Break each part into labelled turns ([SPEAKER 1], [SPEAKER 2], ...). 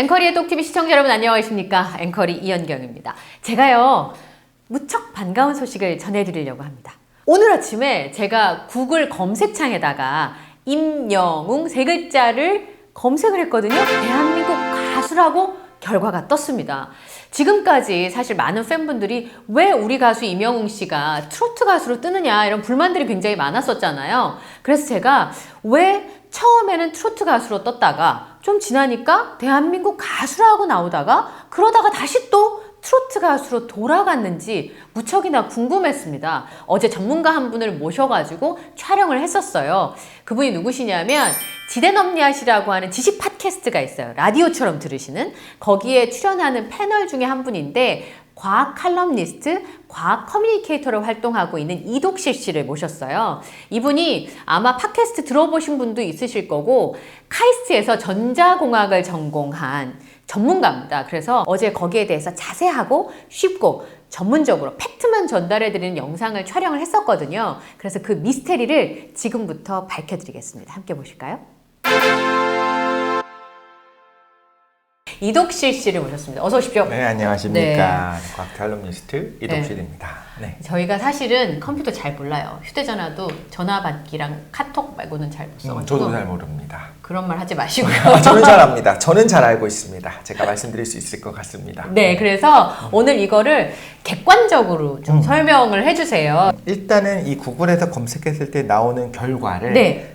[SPEAKER 1] 앵커리의 똑TV 시청자 여러분 안녕하십니까? 앵커리 이현경입니다. 제가요 무척 반가운 소식을 전해드리려고 합니다. 오늘 아침에 제가 구글 검색창에다가 임영웅 세 글자를 검색을 했거든요. 대한민국 가수라고 결과가 떴습니다. 지금까지 사실 많은 팬분들이 왜 우리 가수 임영웅 씨가 트로트 가수로 뜨느냐 이런 불만들이 굉장히 많았었잖아요. 그래서 제가 왜 처음에는 트로트 가수로 떴다가 좀 지나니까 대한민국 가수라고 나오다가 그러다가 다시 또 트로트 가수로 돌아갔는지 무척이나 궁금했습니다. 어제 전문가 한 분을 모셔가지고 촬영을 했었어요. 그분이 누구시냐면 지대넘냐시라고 하는 지식 팟캐스트가 있어요. 라디오처럼 들으시는. 거기에 출연하는 패널 중에 한 분인데 과학 칼럼니스트, 과학 커뮤니케이터로 활동하고 있는 이독실 씨를 모셨어요. 이분이 아마 팟캐스트 들어보신 분도 있으실 거고 카이스트에서 전자공학을 전공한 전문가입니다. 그래서 어제 거기에 대해서 자세하고 쉽고 전문적으로 팩트만 전달해드리는 영상을 촬영을 했었거든요. 그래서 그 미스테리를 지금부터 밝혀드리겠습니다. 함께 보실까요? 이독실 씨를 모셨습니다. 어서 오십시오.
[SPEAKER 2] 네, 안녕하십니까. 과학 칼럼니스트 이독실입니다. 네.
[SPEAKER 1] 저희가 사실은 컴퓨터 잘 몰라요. 휴대전화도 전화 받기랑 카톡 말고는 잘 못 써가지고.
[SPEAKER 2] 저도 잘 모릅니다.
[SPEAKER 1] 그런 말 하지 마시고요.
[SPEAKER 2] 저는 잘 압니다. 저는 잘 알고 있습니다. 제가 말씀드릴 수 있을 것 같습니다.
[SPEAKER 1] 네, 그래서 오늘 이거를 객관적으로 좀 설명을 해주세요.
[SPEAKER 2] 일단은 이 구글에서 검색했을 때 나오는 결과를
[SPEAKER 1] 네.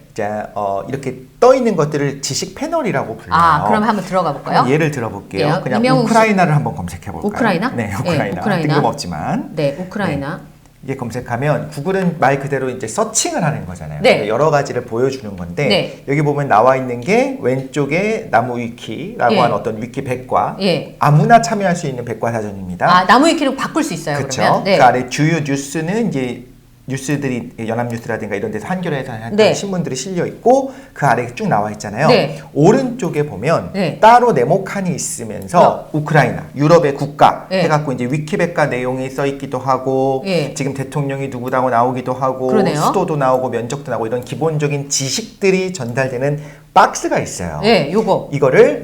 [SPEAKER 2] 이렇게 떠 있는 것들을 지식 패널이라고 불러요.
[SPEAKER 1] 아, 그럼 한번 들어가 볼까요?
[SPEAKER 2] 한번 예를 들어볼게요.
[SPEAKER 1] 네,
[SPEAKER 2] 그냥
[SPEAKER 1] 임영웅
[SPEAKER 2] 우크라이나를 한번 검색해 볼까요?
[SPEAKER 1] 우크라이나?
[SPEAKER 2] 네, 우크라이나.
[SPEAKER 1] 우크라이나.
[SPEAKER 2] 뜬금없지만.
[SPEAKER 1] 네, 우크라이나.
[SPEAKER 2] 네. 이게 검색하면 구글은 말 그대로 이제 서칭을 하는 거잖아요.
[SPEAKER 1] 네.
[SPEAKER 2] 여러 가지를 보여주는 건데
[SPEAKER 1] 네.
[SPEAKER 2] 여기 보면 나와 있는 게 왼쪽에 나무 위키라고
[SPEAKER 1] 예.
[SPEAKER 2] 하는 어떤 위키 백과
[SPEAKER 1] 예.
[SPEAKER 2] 아무나 참여할 수 있는 백과사전입니다.
[SPEAKER 1] 아, 나무 위키로 바꿀 수 있어요,
[SPEAKER 2] 그렇죠.
[SPEAKER 1] 그러면? 네.
[SPEAKER 2] 그 아래 주요 뉴스는 이제 뉴스들이 연합뉴스라든가 이런 데서 한겨레에서 했던
[SPEAKER 1] 네.
[SPEAKER 2] 신문들이 실려 있고 그 아래 쭉 나와 있잖아요.
[SPEAKER 1] 네.
[SPEAKER 2] 오른쪽에 보면
[SPEAKER 1] 네.
[SPEAKER 2] 따로 네모칸이 있으면서 우크라이나, 유럽의 국가
[SPEAKER 1] 네.
[SPEAKER 2] 해갖고 이제 위키백과 내용이 써 있기도 하고
[SPEAKER 1] 네.
[SPEAKER 2] 지금 대통령이 누구라고 나오기도 하고
[SPEAKER 1] 그러네요.
[SPEAKER 2] 수도도 나오고 면적도 나오고 이런 기본적인 지식들이 전달되는 박스가 있어요.
[SPEAKER 1] 네, 요거.
[SPEAKER 2] 이거를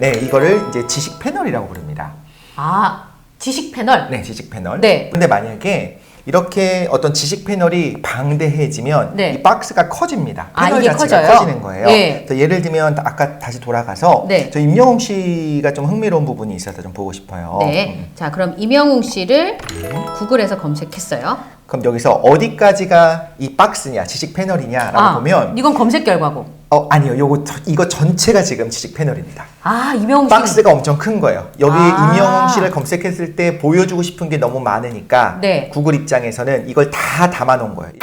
[SPEAKER 2] 이제 지식 패널이라고 부릅니다.
[SPEAKER 1] 아, 지식 패널?
[SPEAKER 2] 네, 지식 패널.
[SPEAKER 1] 네.
[SPEAKER 2] 근데 만약에 이렇게 어떤 지식 패널이 방대해지면
[SPEAKER 1] 네.
[SPEAKER 2] 이 박스가 커집니다.
[SPEAKER 1] 아,
[SPEAKER 2] 패널
[SPEAKER 1] 이게
[SPEAKER 2] 자체가
[SPEAKER 1] 커져요?
[SPEAKER 2] 커지는 거예요.
[SPEAKER 1] 네.
[SPEAKER 2] 그래서 예를 들면 아까 다시 돌아가서
[SPEAKER 1] 네.
[SPEAKER 2] 저 임영웅 씨가 좀 흥미로운 부분이 있어서 좀 보고 싶어요.
[SPEAKER 1] 네. 자, 그럼 임영웅 씨를 구글에서 검색했어요.
[SPEAKER 2] 그럼 여기서 어디까지가 이 박스냐, 지식 패널이냐라고 보면
[SPEAKER 1] 이건 검색 결과고.
[SPEAKER 2] 아니요. 이거 전체가 지금 지식 패널입니다.
[SPEAKER 1] 아, 임영웅 씨.
[SPEAKER 2] 박스가 엄청 큰 거예요. 여기
[SPEAKER 1] 아.
[SPEAKER 2] 임영웅 씨를 검색했을 때 보여주고 싶은 게 너무 많으니까
[SPEAKER 1] 네.
[SPEAKER 2] 구글 입장에서는 이걸 다 담아 놓은 거예요.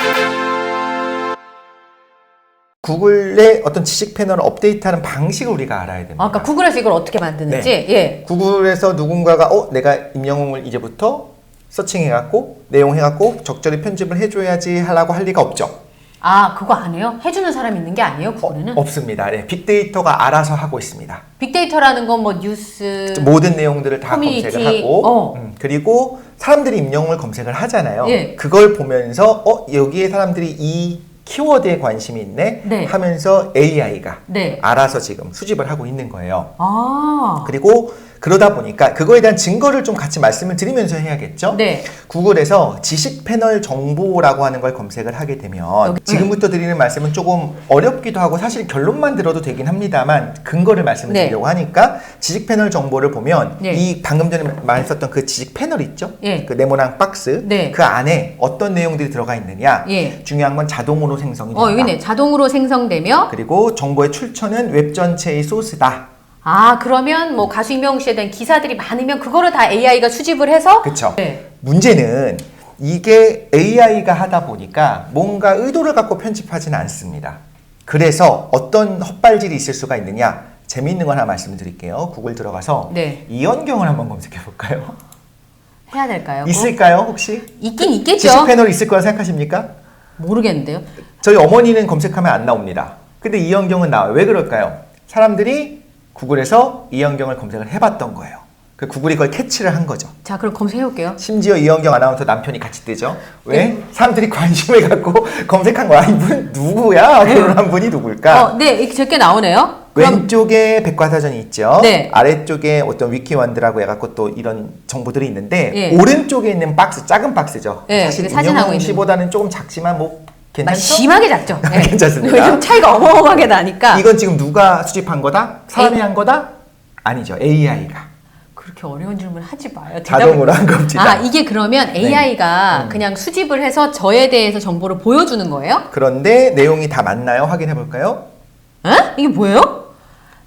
[SPEAKER 2] 구글의 어떤 지식 패널을 업데이트하는 방식을 우리가 알아야 됩니다.
[SPEAKER 1] 아까 구글에서 이걸 어떻게 만드는지.
[SPEAKER 2] 네.
[SPEAKER 1] 예.
[SPEAKER 2] 구글에서 누군가가 내가 임영웅을 이제부터 서칭해갖고 내용해갖고 적절히 편집을 해줘야지 하려고 할 리가 없죠.
[SPEAKER 1] 아, 그거 안 해요? 해주는 사람 있는 게 아니에요, 구글에는?
[SPEAKER 2] 없습니다. 네, 빅데이터가 알아서 하고 있습니다.
[SPEAKER 1] 빅데이터라는 건 뭐 뉴스.
[SPEAKER 2] 모든 내용들을 다
[SPEAKER 1] 커뮤니티.
[SPEAKER 2] 검색을 하고 그리고 사람들이 임영웅을 검색을 하잖아요.
[SPEAKER 1] 예.
[SPEAKER 2] 그걸 보면서 여기에 사람들이 이 키워드에 관심이 있네
[SPEAKER 1] 네.
[SPEAKER 2] 하면서 AI가
[SPEAKER 1] 네.
[SPEAKER 2] 알아서 지금 수집을 하고 있는 거예요.
[SPEAKER 1] 아.
[SPEAKER 2] 그리고 그러다 보니까 그거에 대한 증거를 좀 같이 말씀을 드리면서 해야겠죠.
[SPEAKER 1] 네.
[SPEAKER 2] 구글에서 지식 패널 정보라고 하는 걸 검색을 하게 되면 지금부터 드리는 말씀은 조금 어렵기도 하고 사실 결론만 들어도 되긴 합니다만 근거를 말씀을
[SPEAKER 1] 네.
[SPEAKER 2] 드리려고 하니까 지식 패널 정보를 보면
[SPEAKER 1] 네.
[SPEAKER 2] 이 방금 전에 말했었던 그 지식 패널 있죠?
[SPEAKER 1] 예.
[SPEAKER 2] 그 네모난 박스
[SPEAKER 1] 네.
[SPEAKER 2] 그 안에 어떤 내용들이 들어가 있느냐
[SPEAKER 1] 예.
[SPEAKER 2] 중요한 건 자동으로 생성이 된다.
[SPEAKER 1] 여기네. 자동으로 생성되며.
[SPEAKER 2] 그리고 정보의 출처는 웹 전체의 소스다.
[SPEAKER 1] 아, 그러면 뭐 가수 임영웅 씨에 대한 기사들이 많으면 그거를 다 AI가 수집을 해서.
[SPEAKER 2] 그렇죠.
[SPEAKER 1] 네.
[SPEAKER 2] 문제는 이게 AI가 하다 보니까 뭔가 의도를 갖고 편집하지는 않습니다. 그래서 어떤 헛발질이 있을 수가 있느냐? 재미있는 거 하나 말씀드릴게요. 구글 들어가서
[SPEAKER 1] 네.
[SPEAKER 2] 이현경을 한번 검색해 볼까요?
[SPEAKER 1] 해야 될까요?
[SPEAKER 2] 있을까요, 혹시?
[SPEAKER 1] 있긴 있겠죠.
[SPEAKER 2] 지식 패널 있을 거라 생각하십니까?
[SPEAKER 1] 모르겠는데요.
[SPEAKER 2] 저희 어머니는 검색하면 안 나옵니다. 근데 이현경은 나와요. 왜 그럴까요? 사람들이 구글에서 이현경을 검색을 해봤던 거예요. 그 구글이 그걸 캐치를 한 거죠.
[SPEAKER 1] 자, 그럼 검색해 볼게요.
[SPEAKER 2] 심지어 이현경 아나운서 남편이 같이 뜨죠. 왜? 사람들이 관심을 갖고 검색한 거야. 이분 누구야? 결혼한 분이 누굴까?
[SPEAKER 1] 네, 이렇게 적게 나오네요.
[SPEAKER 2] 왼쪽에 백과사전이 있죠.
[SPEAKER 1] 네.
[SPEAKER 2] 아래쪽에 어떤 위키원드라고 해갖고 또 이런 정보들이 있는데
[SPEAKER 1] 예.
[SPEAKER 2] 오른쪽에 있는 박스, 작은 박스죠.
[SPEAKER 1] 예,
[SPEAKER 2] 사실
[SPEAKER 1] 그 사진하고
[SPEAKER 2] 임영웅
[SPEAKER 1] 있는
[SPEAKER 2] 씨보다는 조금 작지만 뭐 괜찮죠?
[SPEAKER 1] 심하게 작죠. 네.
[SPEAKER 2] 괜찮습니다.
[SPEAKER 1] 좀 차이가 어마어마하게 나니까.
[SPEAKER 2] 이건 지금 누가 수집한 거다? 사람이 한 거다? 아니죠. AI가.
[SPEAKER 1] 그렇게 어려운 질문 하지 마요.
[SPEAKER 2] 자동으로 한 겁니다.
[SPEAKER 1] 아, 이게 그러면 AI가 그냥 수집을 해서 저에 대해서 정보를 보여주는 거예요?
[SPEAKER 2] 그런데 내용이 다 맞나요? 확인해 볼까요?
[SPEAKER 1] 에? 이게 뭐예요?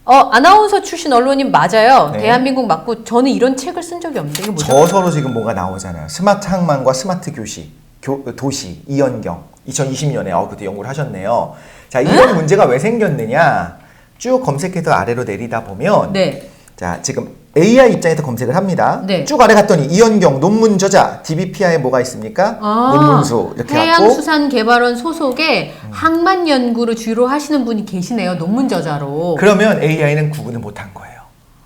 [SPEAKER 1] 아나운서 출신 언론인 맞아요.
[SPEAKER 2] 네.
[SPEAKER 1] 대한민국 맞고 저는 이런 책을 쓴 적이 없는데 이게 뭐죠?
[SPEAKER 2] 저서로 지금 뭐가 나오잖아요. 스마트 항만과 스마트 도시 이연경 2020년에 그때 연구를 하셨네요. 자, 이런 문제가 왜 생겼느냐? 쭉 검색해서 아래로 내리다 보면
[SPEAKER 1] 네.
[SPEAKER 2] 자, 지금 AI 입장에서 검색을 합니다.
[SPEAKER 1] 네.
[SPEAKER 2] 쭉 아래 갔더니 이연경 논문 저자 DBPI에 뭐가 있습니까? 논문수 이렇게 갖고
[SPEAKER 1] 해양수산개발원 소속의 항만 연구를 주로 하시는 분이 계시네요. 논문 저자로.
[SPEAKER 2] 그러면 AI는 구분을 못한 거예요.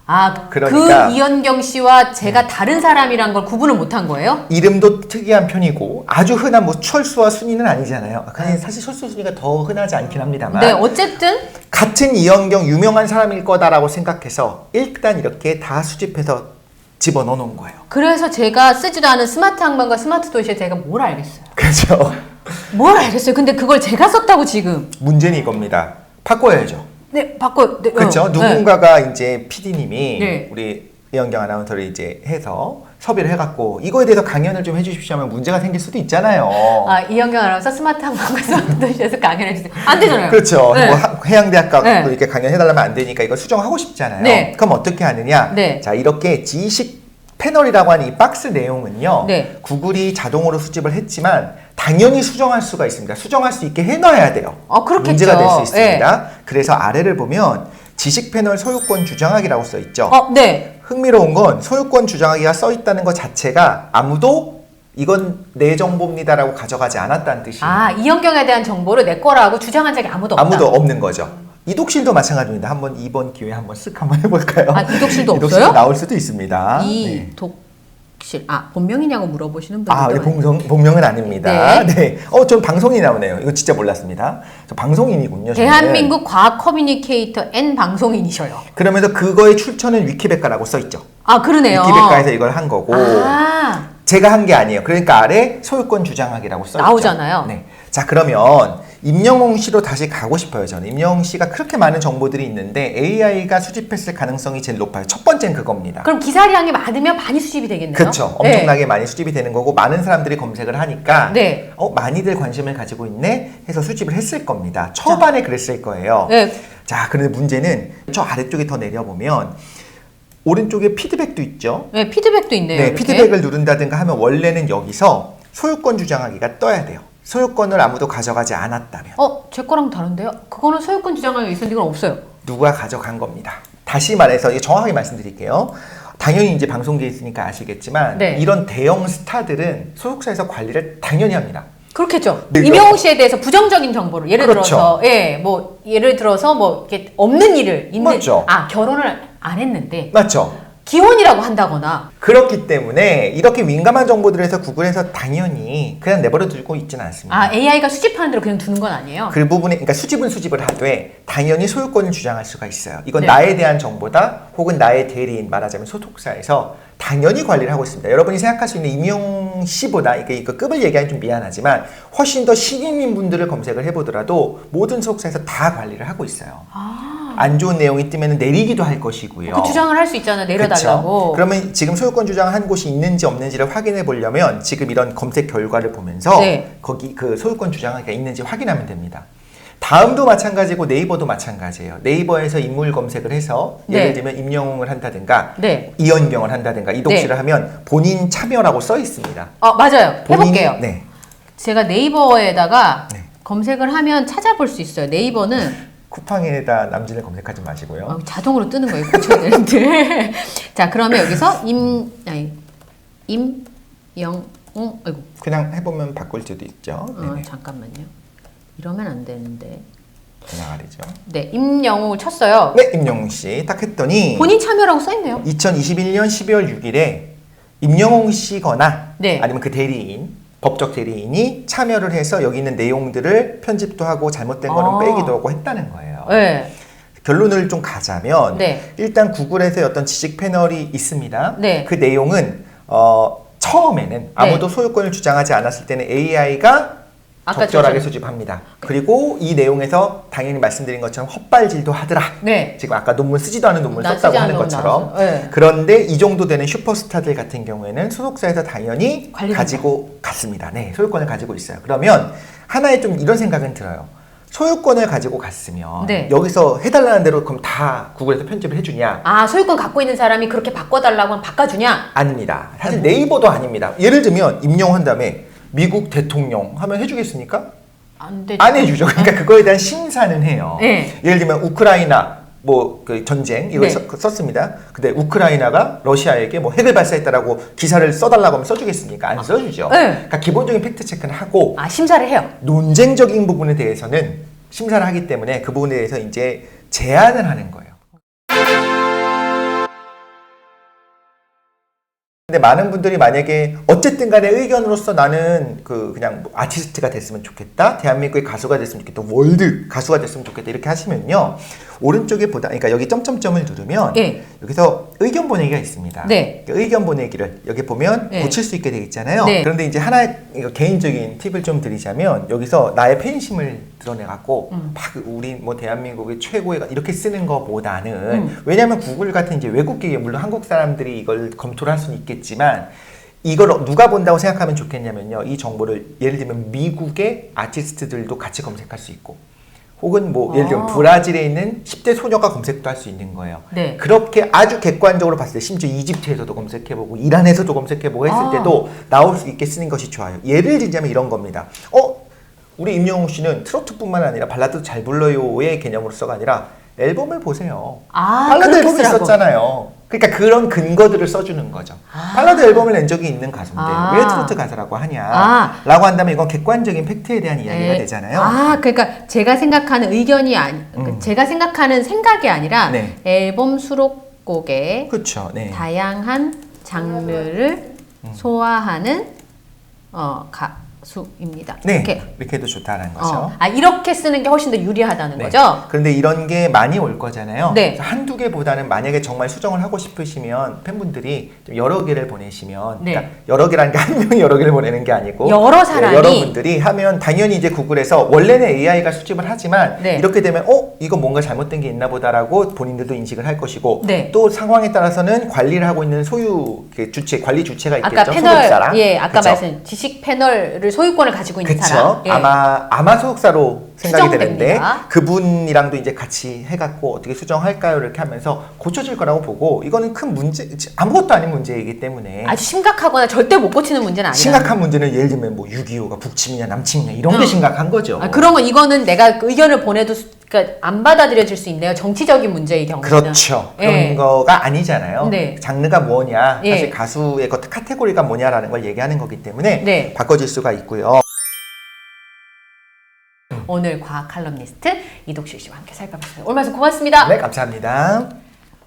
[SPEAKER 1] 아,
[SPEAKER 2] 그러니까
[SPEAKER 1] 그 이연경 씨와 제가 다른 사람이란 걸 구분을 못한 거예요?
[SPEAKER 2] 이름도 특이한 편이고 아주 흔한 뭐 철수와 순이는 아니잖아요. 근데 사실 철수 순이가 더 흔하지 않긴 합니다만
[SPEAKER 1] 네, 어쨌든
[SPEAKER 2] 같은 이연경 유명한 사람일 거다라고 생각해서 일단 이렇게 다 수집해서 집어넣어 놓은 거예요.
[SPEAKER 1] 그래서 제가 쓰지도 않은 스마트 항만과 스마트 도시에 제가 뭘 알겠어요?
[SPEAKER 2] 그렇죠.
[SPEAKER 1] 뭘 알겠어요? 근데 그걸 제가 썼다고 지금.
[SPEAKER 2] 문제는 이겁니다. 바꿔야죠.
[SPEAKER 1] 네, 바꿔. 네,
[SPEAKER 2] 그렇죠. 누군가가 이제 PD님이
[SPEAKER 1] 네.
[SPEAKER 2] 우리 이연경 아나운서를 이제 해서 섭외를 해갖고 이거에 대해서 강연을 좀 해주십시오 하면 문제가 생길 수도 있잖아요.
[SPEAKER 1] 아, 이연경 아나운서 스마트 항만과 스마트 도시에서 강연해 주세요. 안 되잖아요.
[SPEAKER 2] 그렇죠.
[SPEAKER 1] 네.
[SPEAKER 2] 뭐 해양대학 가고
[SPEAKER 1] 네.
[SPEAKER 2] 이렇게 강연해달라면 안 되니까 이거 수정하고 싶잖아요.
[SPEAKER 1] 네.
[SPEAKER 2] 그럼 어떻게 하느냐?
[SPEAKER 1] 네.
[SPEAKER 2] 자, 이렇게 지식 패널이라고 하는 이 박스 내용은요.
[SPEAKER 1] 네.
[SPEAKER 2] 구글이 자동으로 수집을 했지만 당연히 수정할 수가 있습니다. 수정할 수 있게 해놔야 돼요.
[SPEAKER 1] 그렇겠죠.
[SPEAKER 2] 문제가 될 수 있습니다. 그래서 아래를 보면 지식 패널 소유권 주장하기라고 써 있죠.
[SPEAKER 1] 네.
[SPEAKER 2] 흥미로운 건 소유권 주장하기가 써 있다는 것 자체가 아무도 이건 내 정보입니다라고 가져가지 않았다는 뜻이에요.
[SPEAKER 1] 아, 이연경에 대한 정보를 내 거라고 주장한 적이 아무도 없다.
[SPEAKER 2] 아무도 없는 거죠. 이독실도 마찬가지입니다. 한번 이번 기회에 한번 쓱 한번 해볼까요?
[SPEAKER 1] 아, 이독실도
[SPEAKER 2] 이독실도
[SPEAKER 1] 없어요?
[SPEAKER 2] 나올 수도 있습니다. 네.
[SPEAKER 1] 이독실. 본명이냐고 물어보시는 분들도.
[SPEAKER 2] 본명은 아닙니다.
[SPEAKER 1] 네.
[SPEAKER 2] 네. 전 방송인이 나오네요. 이거 진짜 몰랐습니다. 저 방송인이군요. 저는.
[SPEAKER 1] 대한민국 과학 커뮤니케이터 N 방송인이셔요.
[SPEAKER 2] 그러면서 그거의 출처는 위키백과라고 써 있죠.
[SPEAKER 1] 아, 그러네요.
[SPEAKER 2] 위키백과에서 이걸 한 거고.
[SPEAKER 1] 아,
[SPEAKER 2] 제가 한 게 아니에요. 그러니까 아래 소유권 주장하기라고 써 있죠.
[SPEAKER 1] 나오잖아요.
[SPEAKER 2] 네. 자, 그러면 임영웅 씨로 다시 가고 싶어요. 저는 임영웅 씨가 그렇게 많은 정보들이 있는데 AI가 수집했을 가능성이 제일 높아요. 첫 번째는 그겁니다.
[SPEAKER 1] 그럼 기사량이 많으면 많이 수집이 되겠네요.
[SPEAKER 2] 그렇죠. 엄청나게 많이 수집이 되는 거고 많은 사람들이 검색을 하니까
[SPEAKER 1] 네.
[SPEAKER 2] 많이들 관심을 가지고 있네 해서 수집을 했을 겁니다. 초반에 그랬을 거예요.
[SPEAKER 1] 네.
[SPEAKER 2] 자, 그런데 문제는 저 아래쪽에 더 내려보면 오른쪽에 피드백도 있죠.
[SPEAKER 1] 네, 피드백도 있네요.
[SPEAKER 2] 네,
[SPEAKER 1] 이렇게.
[SPEAKER 2] 피드백을 누른다든가 하면 원래는 여기서 소유권 주장하기가 떠야 돼요. 소유권을 아무도 가져가지 않았다면
[SPEAKER 1] 제 거랑 다른데요? 그거는 소유권 주장하기 있었는데 이건 없어요.
[SPEAKER 2] 누가 가져간 겁니다. 다시 말해서 이게 정확하게 말씀드릴게요. 당연히 이제 방송계에 있으니까 아시겠지만
[SPEAKER 1] 네.
[SPEAKER 2] 이런 대형 스타들은 소속사에서 관리를 당연히 합니다.
[SPEAKER 1] 그렇겠죠.
[SPEAKER 2] 네,
[SPEAKER 1] 임영웅 씨에 대해서 부정적인 정보를 예를
[SPEAKER 2] 그렇죠.
[SPEAKER 1] 들어서 예를 들어서 뭐 이렇게 없는 일을 있는
[SPEAKER 2] 맞죠.
[SPEAKER 1] 결혼을 안 했는데
[SPEAKER 2] 맞죠?
[SPEAKER 1] 기혼이라고 한다거나
[SPEAKER 2] 그렇기 때문에 이렇게 민감한 정보들을 해서 구글에서 당연히 그냥 내버려 두고 있지는 않습니다.
[SPEAKER 1] AI가 수집하는 대로 그냥 두는 건 아니에요.
[SPEAKER 2] 그 부분에 그러니까 수집을 하되 당연히 소유권을 주장할 수가 있어요. 이건
[SPEAKER 1] 네.
[SPEAKER 2] 나에 대한 정보다 혹은 나의 대리인 말하자면 소속사에서 당연히 관리를 하고 있습니다. 여러분이 생각할 수 있는 임용 씨보다 이거 급을 얘기하기 좀 미안하지만 훨씬 더 신임인 분들을 검색을 해보더라도 모든 소속사에서 다 관리를 하고 있어요. 안 좋은 내용이 뜨면 내리기도 할 것이고요.
[SPEAKER 1] 그 주장을 할 수 있잖아요. 내려달라고.
[SPEAKER 2] 그쵸? 그러면 지금 소유권 주장을 한 곳이 있는지 없는지를 확인해 보려면 지금 이런 검색 결과를 보면서
[SPEAKER 1] 네.
[SPEAKER 2] 거기 그 소유권 주장하기가 있는지 확인하면 됩니다. 다음도 마찬가지고 네이버도 마찬가지예요. 네이버에서 인물 검색을 해서 예를
[SPEAKER 1] 네.
[SPEAKER 2] 들면 임영웅을 한다든가
[SPEAKER 1] 네.
[SPEAKER 2] 이연경을 한다든가 이독실을
[SPEAKER 1] 네.
[SPEAKER 2] 하면 본인 참여라고 써 있습니다.
[SPEAKER 1] 맞아요. 해볼게요.
[SPEAKER 2] 네.
[SPEAKER 1] 제가 네이버에다가
[SPEAKER 2] 네.
[SPEAKER 1] 검색을 하면 찾아볼 수 있어요. 네이버는
[SPEAKER 2] 쿠팡에다 남진을 검색하지 마시고요.
[SPEAKER 1] 자동으로 뜨는 거예요. 고쳐야 되는데. 자, 그러면 여기서 임영웅, 아이고.
[SPEAKER 2] 그냥 해보면 바꿀 수도 있죠. 네네.
[SPEAKER 1] 잠깐만요. 이러면 안 되는데.
[SPEAKER 2] 그냥 아래죠.
[SPEAKER 1] 네, 임영웅을 쳤어요.
[SPEAKER 2] 네, 임영웅 씨 딱 했더니
[SPEAKER 1] 본인 참여라고 써있네요.
[SPEAKER 2] 2021년 12월 6일에 임영웅 씨거나
[SPEAKER 1] 네.
[SPEAKER 2] 아니면 그 대리인, 법적 대리인이 참여를 해서 여기 있는 내용들을 편집도 하고 잘못된 거는 빼기도 하고 했다는 거예요.
[SPEAKER 1] 네.
[SPEAKER 2] 결론을 좀 가자면
[SPEAKER 1] 네.
[SPEAKER 2] 일단 구글에서 어떤 지식 패널이 있습니다.
[SPEAKER 1] 네.
[SPEAKER 2] 그 내용은 처음에는 아무도 소유권을 주장하지 않았을 때는 AI가 적절하게 수집합니다. 그리고 이 내용에서 당연히 말씀드린 것처럼 헛발질도 하더라.
[SPEAKER 1] 네.
[SPEAKER 2] 지금 아까 논문 쓰지도 않은 논문 썼다고 하는 것처럼.
[SPEAKER 1] 네.
[SPEAKER 2] 그런데 이 정도 되는 슈퍼스타들 같은 경우에는 소속사에서 당연히 가지고 갔습니다. 네, 소유권을 가지고 있어요. 그러면 하나의 좀 이런 생각은 들어요. 소유권을 가지고 갔으면
[SPEAKER 1] 네.
[SPEAKER 2] 여기서 해달라는 대로 그럼 다 구글에서 편집을 해주냐?
[SPEAKER 1] 아, 소유권 갖고 있는 사람이 그렇게 바꿔달라고 하면 바꿔주냐?
[SPEAKER 2] 아닙니다. 사실 네이버도 아닙니다. 예를 들면 임용한 다음에 미국 대통령 하면 해주겠습니까?
[SPEAKER 1] 안 되죠.
[SPEAKER 2] 안 해주죠. 그러니까 그거에 대한 심사는 해요.
[SPEAKER 1] 네.
[SPEAKER 2] 예를 들면 우크라이나 그 전쟁 이걸
[SPEAKER 1] 네.
[SPEAKER 2] 썼습니다. 근데 우크라이나가 러시아에게 뭐 핵을 발사했다라고 기사를 써달라고 하면 써주겠습니까? 안 써주죠.
[SPEAKER 1] 네.
[SPEAKER 2] 그러니까 기본적인 팩트 체크는 하고
[SPEAKER 1] 심사를 해요.
[SPEAKER 2] 논쟁적인 부분에 대해서는 심사를 하기 때문에 그 부분에 대해서 이제 제안을 하는 거예요. 근데 많은 분들이 만약에 어쨌든 간에 의견으로서 나는 그냥 뭐 아티스트가 됐으면 좋겠다. 대한민국의 가수가 됐으면 좋겠다. 월드 가수가 됐으면 좋겠다. 이렇게 하시면요. 오른쪽에 그러니까 여기 점점점을 누르면
[SPEAKER 1] 네.
[SPEAKER 2] 여기서 의견 보내기가 있습니다.
[SPEAKER 1] 네.
[SPEAKER 2] 의견 보내기를 여기 보면
[SPEAKER 1] 네.
[SPEAKER 2] 고칠 수 있게 되어 있잖아요.
[SPEAKER 1] 네.
[SPEAKER 2] 그런데 이제 하나 개인적인 팁을 좀 드리자면 여기서 나의 팬심을 드러내갖고 막 우리 뭐 대한민국의 최고의 이렇게 쓰는 것보다는 왜냐하면 구글 같은 이제 외국 기계 물론 한국 사람들이 이걸 검토를 할 수는 있겠지만 이걸 누가 본다고 생각하면 좋겠냐면요. 이 정보를 예를 들면 미국의 아티스트들도 같이 검색할 수 있고 혹은 뭐 예를 들면 브라질에 있는 10대 소녀가 검색도 할 수 있는 거예요.
[SPEAKER 1] 네.
[SPEAKER 2] 그렇게 아주 객관적으로 봤을 때 심지어 이집트에서도 검색해보고 이란에서도 검색해보고 했을 때도 나올 수 있게 쓰는 것이 좋아요. 예를 들자면 이런 겁니다. 우리 임영웅 씨는 트로트뿐만 아니라 발라드도 잘 불러요의 개념으로서가 아니라 앨범을 보세요. 발라드 앨범이 있었잖아요. 그러니까 그런 근거들을 써주는 거죠. 발라드 앨범을 낸 적이 있는 가수인데 왜 트로트 가수라고 하냐 라고 한다면 이건 객관적인 팩트에 대한 이야기가 되잖아요.
[SPEAKER 1] 그러니까 제가 생각하는 의견이 제가 생각하는 생각이 아니라
[SPEAKER 2] 네.
[SPEAKER 1] 앨범 수록곡의
[SPEAKER 2] 그렇죠. 네.
[SPEAKER 1] 다양한 장르를 소화하는 가수입니다.
[SPEAKER 2] 네, 이렇게 해도 좋다는 거죠.
[SPEAKER 1] 이렇게 쓰는 게 훨씬 더 유리하다는 거죠?
[SPEAKER 2] 그런데 이런 게 많이 올 거잖아요.
[SPEAKER 1] 네.
[SPEAKER 2] 한두 개보다는 만약에 정말 수정을 하고 싶으시면 팬분들이 좀 여러 개를 보내시면
[SPEAKER 1] 네.
[SPEAKER 2] 그러니까 여러 개라는 게 한 명이 여러 개를 보내는 게 아니고
[SPEAKER 1] 여러 사람이
[SPEAKER 2] 여러분들이 하면 당연히 이제 구글에서 원래는 AI가 수집을 하지만
[SPEAKER 1] 네.
[SPEAKER 2] 이렇게 되면 이거 뭔가 잘못된 게 있나 보다라고 본인들도 인식을 할 것이고
[SPEAKER 1] 네.
[SPEAKER 2] 또 상황에 따라서는 관리를 하고 있는 소유 주체 관리 주체가 있겠죠.
[SPEAKER 1] 아까 패널,
[SPEAKER 2] 소속사랑.
[SPEAKER 1] 아까
[SPEAKER 2] 그쵸?
[SPEAKER 1] 말씀 지식 패널을 소유권을 가지고 있는 사람.
[SPEAKER 2] 그렇죠. 아마 소속사로 생각이 되는데
[SPEAKER 1] 수정됩니다.
[SPEAKER 2] 그분이랑도 이제 같이 해갖고 어떻게 수정할까요? 이렇게 하면서 고쳐질 거라고 보고 이거는 큰 문제 아무것도 아닌 문제이기 때문에
[SPEAKER 1] 아주 심각하거나 절대 못 고치는 문제는 아니에요.
[SPEAKER 2] 심각한 문제는 예를 들면 뭐 6.25가 북침이냐 남침이냐 이런 게 심각한 거죠.
[SPEAKER 1] 그런 건 이거는 내가 의견을 보내도 그러니까 안 받아들여질 수 있네요. 정치적인 문제의 경우는.
[SPEAKER 2] 그렇죠. 그런 거가 아니잖아요.
[SPEAKER 1] 네.
[SPEAKER 2] 장르가 뭐냐
[SPEAKER 1] 예.
[SPEAKER 2] 사실 가수의 카테고리가 뭐냐라는 걸 얘기하는 거기 때문에
[SPEAKER 1] 네.
[SPEAKER 2] 바꿔질 수가 있고요.
[SPEAKER 1] 오늘 과학 칼럼니스트 이독실 씨와 함께 살펴봤습니다. 오늘 말씀 고맙습니다.
[SPEAKER 2] 네, 감사합니다.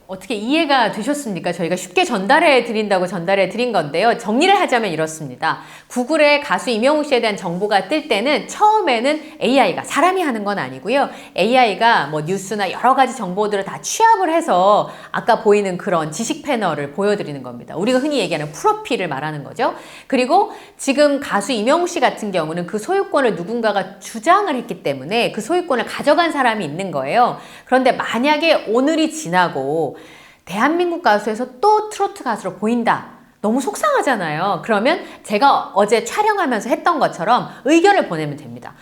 [SPEAKER 1] 어떻게 이해가 되셨습니까? 저희가 쉽게 전달해 드린다고 전달해 드린 건데요. 정리를 하자면 이렇습니다. 구글에 가수 임영웅 씨에 대한 정보가 뜰 때는 처음에는 AI가 사람이 하는 건 아니고요. AI가 뭐 뉴스나 여러 가지 정보들을 다 취합을 해서 아까 보이는 그런 지식 패널을 보여드리는 겁니다. 우리가 흔히 얘기하는 프로필을 말하는 거죠. 그리고 지금 가수 임영웅 씨 같은 경우는 그 소유권을 누군가가 주장을 했기 때문에 그 소유권을 가져간 사람이 있는 거예요. 그런데 만약에 오늘이 지나고 대한민국 가수에서 또 트로트 가수로 보인다. 너무 속상하잖아요. 그러면 제가 어제 촬영하면서 했던 것처럼 의견을 보내면 됩니다.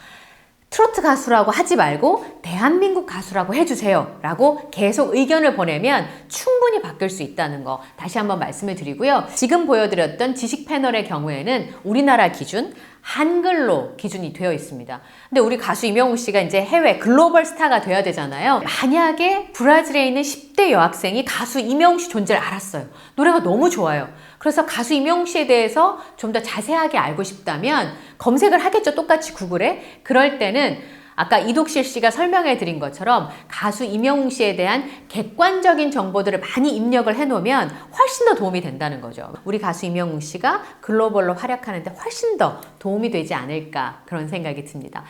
[SPEAKER 1] 트로트 가수라고 하지 말고 대한민국 가수라고 해주세요 라고 계속 의견을 보내면 충분히 바뀔 수 있다는 거 다시 한번 말씀을 드리고요. 지금 보여드렸던 지식 패널의 경우에는 우리나라 기준 한글로 기준이 되어 있습니다. 근데 우리 가수 임영웅 씨가 이제 해외 글로벌 스타가 되어야 되잖아요. 만약에 브라질에 있는 10대 여학생이 가수 임영웅 씨 존재를 알았어요. 노래가 너무 좋아요. 그래서 가수 임영웅 씨에 대해서 좀 더 자세하게 알고 싶다면 검색을 하겠죠. 똑같이 구글에. 그럴 때는 아까 이독실 씨가 설명해 드린 것처럼 가수 임영웅 씨에 대한 객관적인 정보들을 많이 입력을 해놓으면 훨씬 더 도움이 된다는 거죠. 우리 가수 임영웅 씨가 글로벌로 활약하는데 훨씬 더 도움이 되지 않을까 그런 생각이 듭니다.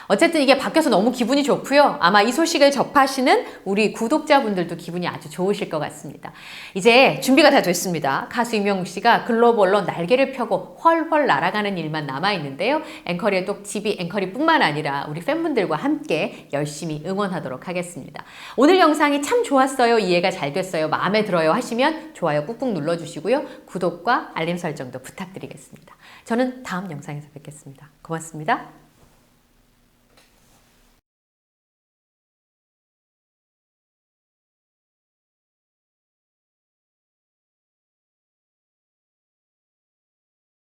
[SPEAKER 1] 어쨌든 이게 바뀌어서 너무 기분이 좋고요. 아마 이 소식을 접하시는 우리 구독자분들도 기분이 아주 좋으실 것 같습니다. 이제 준비가 다 됐습니다. 가수 임영웅 씨가 글로벌로 날개를 펴고 훨훨 날아가는 일만 남아있는데요. 앵커리의 똑집이 앵커리뿐만 아니라 우리 팬분들과 함께 열심히 응원하도록 하겠습니다. 오늘 영상이 참 좋았어요. 이해가 잘 됐어요. 마음에 들어요 하시면 좋아요 꾹꾹 눌러주시고요. 구독과 알림 설정도 부탁드리겠습니다. 저는 다음 영상에서 뵙겠습니다. 고맙습니다.